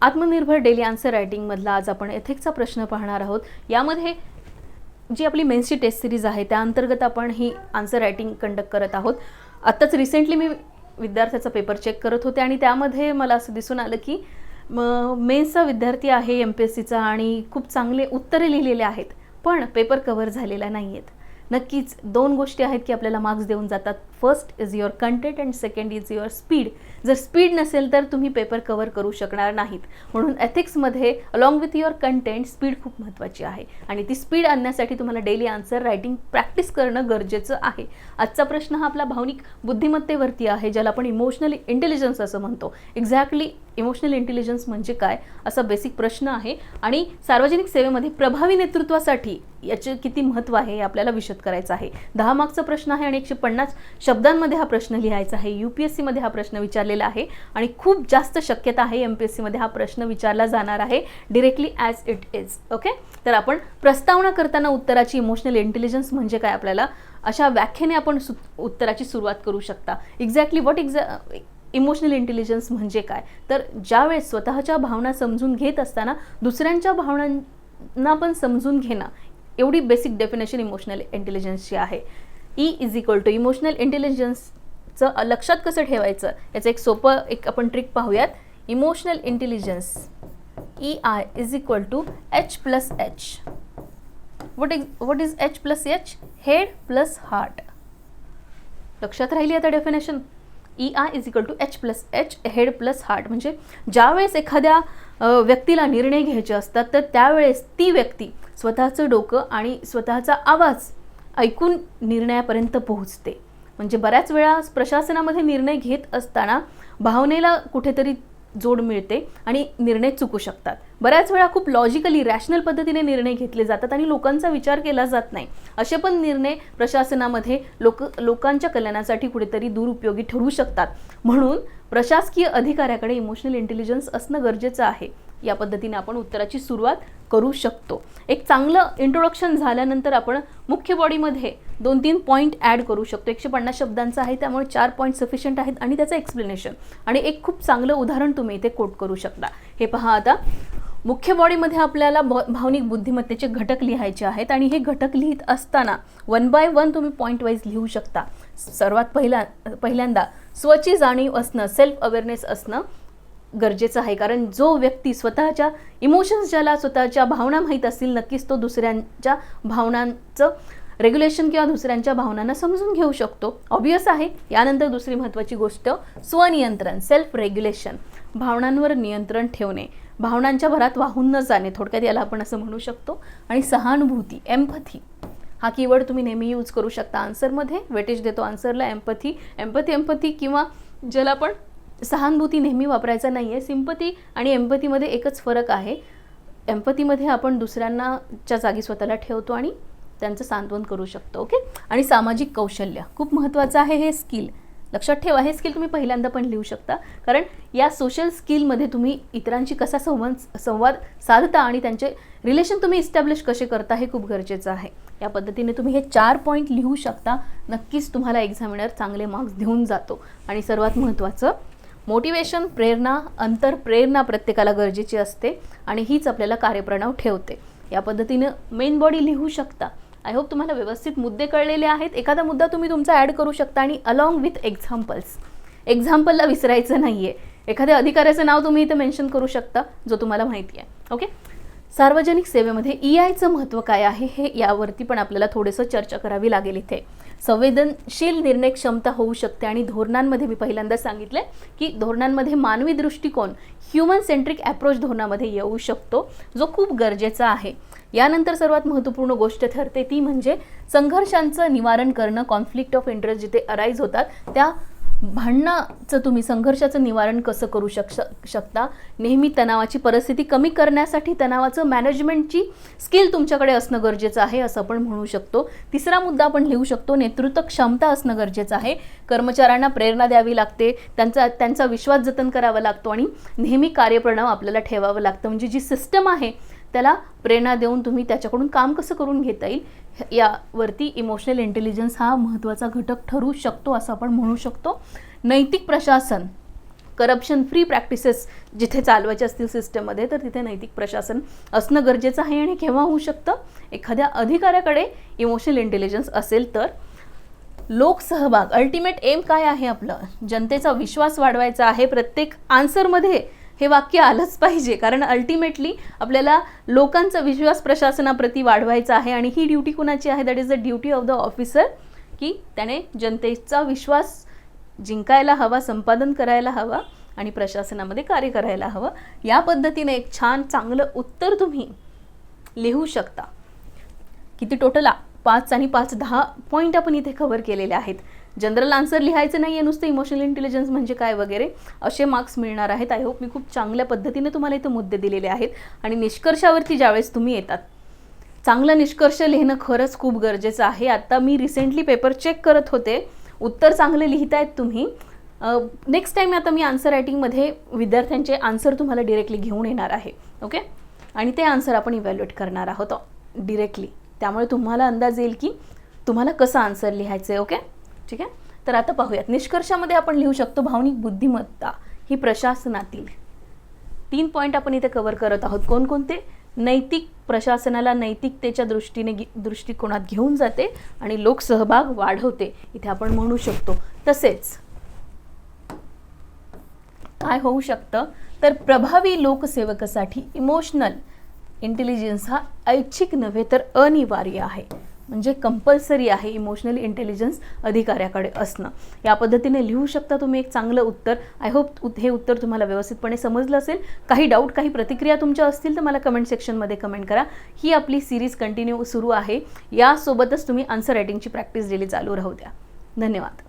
आत्मनिर्भर daily answer रायटिंगमधला आज आपण एथिक्सचा प्रश्न पाहणार आहोत. यामध्ये जी आपली मेन्सची टेस्ट सिरीज आहे त्या अंतर्गत आपण ही आन्सर रायटिंग कंडक्ट करत आहोत. आत्ताच रिसेंटली मी विद्यार्थ्याचा पेपर चेक करत होते आणि त्यामध्ये मला असं दिसून आलं की मेन्सचा विद्यार्थी आहे MPSCचा आणि खूप चांगले उत्तरे लिहिलेले आहेत, पण पेपर कव्हर झालेला नाही आहेत. नक्कीच दोन गोष्टी आहेत की आपल्याला मार्क्स देऊन जातात. First is your content and second is your speed. जर स्पीड नसेल तर तुम्ही पेपर कव्हर करू शकणार नाहीत. म्हणून एथिक्समध्ये along with your content speed खूप महत्त्वाची आहे आणि ती स्पीड आणण्यासाठी तुम्हाला डेली आन्सर रायटिंग प्रॅक्टिस करणं गरजेचं आहे. आजचा प्रश्न हा आपला भावनिक बुद्धिमत्तेवरती आहे, ज्याला आपण इमोशनल इंटेलिजन्स असं म्हणतो. एक्झॅक्टली इमोशनल इंटेलिजन्स म्हणजे काय असा बेसिक प्रश्न आहे आणि सार्वजनिक सेवेमध्ये प्रभावी नेतृत्वासाठी याचे किती महत्त्व आहे हे आपल्याला विशद करायचं आहे. 10 मार्क्सचा प्रश्न आहे आणि 150 शब्दांमध्ये हा प्रश्न लिहायचा आहे. UPSC मध्ये हा प्रश्न विचारलेला आहे आणि खूप जास्त शक्यता आहे MPSC मध्ये हा प्रश्न विचारला जाणार आहे directly as it is. Okay, तर आपण प्रस्तावना करताना उत्तराची इमोशनल इंटेलिजन्स म्हणजे काय आपल्याला अशा व्याख्येने आपण उत्तराची सुरुवात करू शकता. एक्झॅक्टली इमोशनल इंटेलिजन्स म्हणजे काय, तर ज्यावेळेस स्वतःच्या भावना समजून घेत असताना दुसऱ्यांच्या भावनांना पण समजून घेणं, एवढी बेसिक डेफिनेशन इमोशनल इंटेलिजन्सची आहे. E इमोशनल इंटेलिजन्सचं लक्षात कसं ठेवायचं याचं एक सोपं आपण ट्रिक पाहूयात. Emotional intelligence EI H+H. what is H+H? Head plus heart. लक्षात राहिली आता definition. EI H+H head plus heart. म्हणजे ज्यावेळेस एखाद्या व्यक्तीला निर्णय घ्यायचे असतात तर त्यावेळेस ती व्यक्ती स्वतःचं डोकं आणि स्वतःचा आवाज ऐकून निर्णयापर्यंत पोहोचते. म्हणजे बऱ्याच वेळा प्रशासनामध्ये निर्णय घेत असताना भावनेला कुठेतरी जोड मिळते आणि निर्णय चुकू शकतात. बऱ्याच वेळा खूप लॉजिकली रॅशनल पद्धतीने निर्णय घेतले जातात आणि लोकांचा विचार केला जात नाही. असे पण निर्णय प्रशासनामध्ये लोकांच्या कल्याणासाठी कुठेतरी दुरुपयोगी ठरू शकतात. म्हणून प्रशासकीय अधिकाऱ्याकडे इमोशनल इंटेलिजन्स असणं गरजेचं आहे. या पद्धतीने आपण उत्तराची सुरुवात करू शकतो. एक चांगलं इंट्रोडक्शन झाल्यानंतर आपण मुख्य बॉडीमध्ये 2-3 पॉईंट ॲड करू शकतो. 150 शब्दांचा आहे त्यामुळे 4 पॉईंट सफिशियंट आहेत आणि त्याचं एक्सप्लेनेशन आणि एक खूप चांगलं उदाहरण तुम्ही इथे कोट करू शकता. हे पहा, आता मुख्य बॉडीमध्ये आपल्याला भावनिक बुद्धिमत्तेचे घटक लिहायचे आहेत आणि हे घटक लिहित असताना 1 by 1 तुम्ही पॉईंट वाईज लिहू शकता. सर्वात पहिल्यांदा स्वची जाणीव असणं, सेल्फ अवेअरनेस असणं गरजेचं आहे. कारण जो व्यक्ती स्वतःच्या इमोशन्स, ज्याला स्वतःच्या भावना माहीत असतील, नक्कीच तो दुसऱ्यांच्या भावनांचं रेग्युलेशन किंवा दुसऱ्यांच्या भावनांना समजून घेऊ शकतो. ऑब्वियस आहे. यानंतर दुसरी महत्त्वाची गोष्ट स्वनियंत्रण, सेल्फ रेग्युलेशन. भावनांवर नियंत्रण ठेवणे, भावनांच्या भरात वाहून न जाणे, थोडक्यात याला आपण असं म्हणू शकतो. आणि सहानुभूती, एम्पथी हा कीवर्ड तुम्ही नेहमी यूज करू शकता आन्सरमध्ये. वेटेज देतो आन्सरला एम्पथी किंवा ज्याला आपण सहानुभूती नेहमी वापरायचा नाही आहे. सिम्पथी आणि एम्पथीमध्ये एकच फरक आहे. एम्पथीमध्ये आपण दुसऱ्यांच्या जागी स्वतःला ठेवतो आणि त्यांचं सांत्वन करू शकतो. ओके, आणि सामाजिक कौशल्य खूप महत्त्वाचं आहे. हे स्किल लक्षात ठेवा. हे स्किल तुम्ही पहिल्यांदा पण लिहू शकता, कारण या सोशल स्किलमध्ये तुम्ही इतरांशी कसा संवाद साधता आणि त्यांचे रिलेशन तुम्ही इस्टॅब्लिश कसे करता हे खूप गरजेचं आहे. या पद्धतीने तुम्ही हे 4 पॉईंट लिहू शकता. नक्कीच तुम्हाला एक्झामिनर चांगले मार्क्स देऊन जातो. आणि सर्वात महत्त्वाचं मोटिवेशन, प्रेरणा, अंतरप्रेरणा प्रत्येकाला गरजेची असते आणि हीच आपल्याला कार्यप्रणाव ठेवते. या पद्धतीने मेन बॉडी लिहू शकता. आय होप तुम्हाला व्यवस्थित मुद्दे कळलेले आहेत. एखादा मुद्दा तुम्ही तुमचा ॲड करू शकता आणि अलॉंग विथ एक्झाम्पलला विसरायचं नाही आहे. एखाद्या अधिकाऱ्याचं नाव तुम्ही इथं मेन्शन करू शकता जो तुम्हाला माहिती आहे. ओके, सार्वजनिक सेवेमध्ये EIचं महत्त्व काय आहे हे यावरती पण आपल्याला थोडंसं चर्चा करावी लागेल. इथे संवेदनशील निर्णय क्षमता होऊ शकते आणि धोरणांमध्ये मी पहिल्यांदा सांगितले की धोरणांमध्ये मानवी दृष्टिकोन, ह्युमन सेंट्रिक ॲप्रोच धोरणामध्ये येऊ शकतो, जो खूप गरजेचा आहे. यानंतर सर्वात महत्त्वपूर्ण गोष्ट ठरते ती म्हणजे संघर्षांचं निवारण करणं. कॉन्फ्लिक्ट ऑफ इंटरेस्ट जिथे अराईज होतात त्या भांडणाचं तुम्ही संघर्षाचं निवारण कसं करू शकता. नेहमी तणावाची परिस्थिती कमी करण्यासाठी तणावाचं मॅनेजमेंटची स्किल तुमच्याकडे असणं गरजेचं आहे असं आपण म्हणू शकतो. तिसरा मुद्दा आपण लिहू शकतो नेतृत्व क्षमता असणं गरजेचं आहे. कर्मचाऱ्यांना प्रेरणा द्यावी लागते, त्यांचा विश्वास जतन करावा लागतो आणि नेहमी कार्यप्रणाव आपल्याला ठेवावं लागतं. म्हणजे जी सिस्टम आहे त्याला प्रेरणा देऊन तुम्ही त्याच्याकडून काम कसं करून घेता येईल यावरती इमोशनल इंटेलिजन्स हा महत्त्वाचा घटक ठरू शकतो असं आपण म्हणू शकतो. नैतिक प्रशासन करप्शन फ्री प्रॅक्टिसेस जिथे चालवायचे असतील सिस्टममध्ये तर तिथे नैतिक प्रशासन असणं गरजेचं आहे. आणि केव्हा होऊ शकतं, एखाद्या अधिकाऱ्याकडे इमोशनल इंटेलिजन्स असेल तर. लोकसहभाग, अल्टिमेट एम काय आहे आपलं, जनतेचा विश्वास वाढवायचा आहे. प्रत्येक आन्सरमध्ये हे वाक्य आलंच पाहिजे, कारण अल्टिमेटली आपल्याला लोकांचा विश्वास प्रशासनाप्रती वाढवायचा आहे. आणि ही ड्युटी कुणाची आहे, that is the duty of the officer, की त्याने जनतेचा विश्वास जिंकायला हवा, संपादन करायला हवा आणि प्रशासनामध्ये कार्य करायला हवं. या पद्धतीने एक छान चांगलं उत्तर तुम्ही लिहू शकता. किती टोटल 5 आणि 5 10 पॉईंट आपण इथे कव्हर केलेले आहेत. जनरल आन्सर लिहायचं नाही आहे, नुसतं इमोशनल इंटेलिजन्स म्हणजे काय वगैरे असे मार्क्स मिळणार आहेत. आय होप मी खूप चांगल्या पद्धतीने तुम्हाला इथे मुद्दे दिलेले आहेत. आणि निष्कर्षावरती ज्यावेळेस तुम्ही येतात, चांगला निष्कर्ष लिहिणं खरंच खूप गरजेचं आहे. आता मी रिसेंटली पेपर चेक करत होते, उत्तर चांगले लिहितायत तुम्ही. नेक्स्ट टाईम आता मी आन्सर रायटिंगमध्ये विद्यार्थ्यांचे आन्सर तुम्हाला डिरेक्टली घेऊन येणार आहे. ओके, आणि ते आन्सर आपण इव्हॅल्युएट करणार आहोत डिरेक्टली. त्यामुळे तुम्हाला अंदाज येईल की तुम्हाला कसं आन्सर लिहायचं आहे. ओके, ठीक आहे. तर आता पाहूयात. निष्कर्षामध्ये आपण लिहू शकतो, भावनिक बुद्धिमत्ता ही प्रशासनातील 3 पॉईंट आपण इथे कव्हर करत आहोत. कोणकोणते? नैतिक, प्रशासनाला नैतिकतेच्या दृष्टिकोनात घेऊन जाते आणि लोकसहभाग वाढवते इथे आपण म्हणू शकतो. तसेच काय होऊ शकतं, तर प्रभावी लोकसेवकासाठी इमोशनल इंटेलिजन्स हा ऐच्छिक नव्हे तर अनिवार्य आहे. म्हणजे कंपल्सरी आहे इमोशनल इंटेलिजन्स अधिकाऱ्याकडे असणं. या पद्धतीने लिहू शकता तुम्ही एक चांगलं उत्तर. आय होप हे उत्तर तुम्हाला व्यवस्थितपणे समजलं असेल. काही डाऊट, काही प्रतिक्रिया तुमच्या असतील तर मला कमेंट सेक्शनमध्ये कमेंट करा. ही आपली सिरीज कंटिन्यू सुरू आहे. यासोबतच तुम्ही आन्सर रायटिंगची प्रॅक्टिस डेली चालू राहू द्या. धन्यवाद.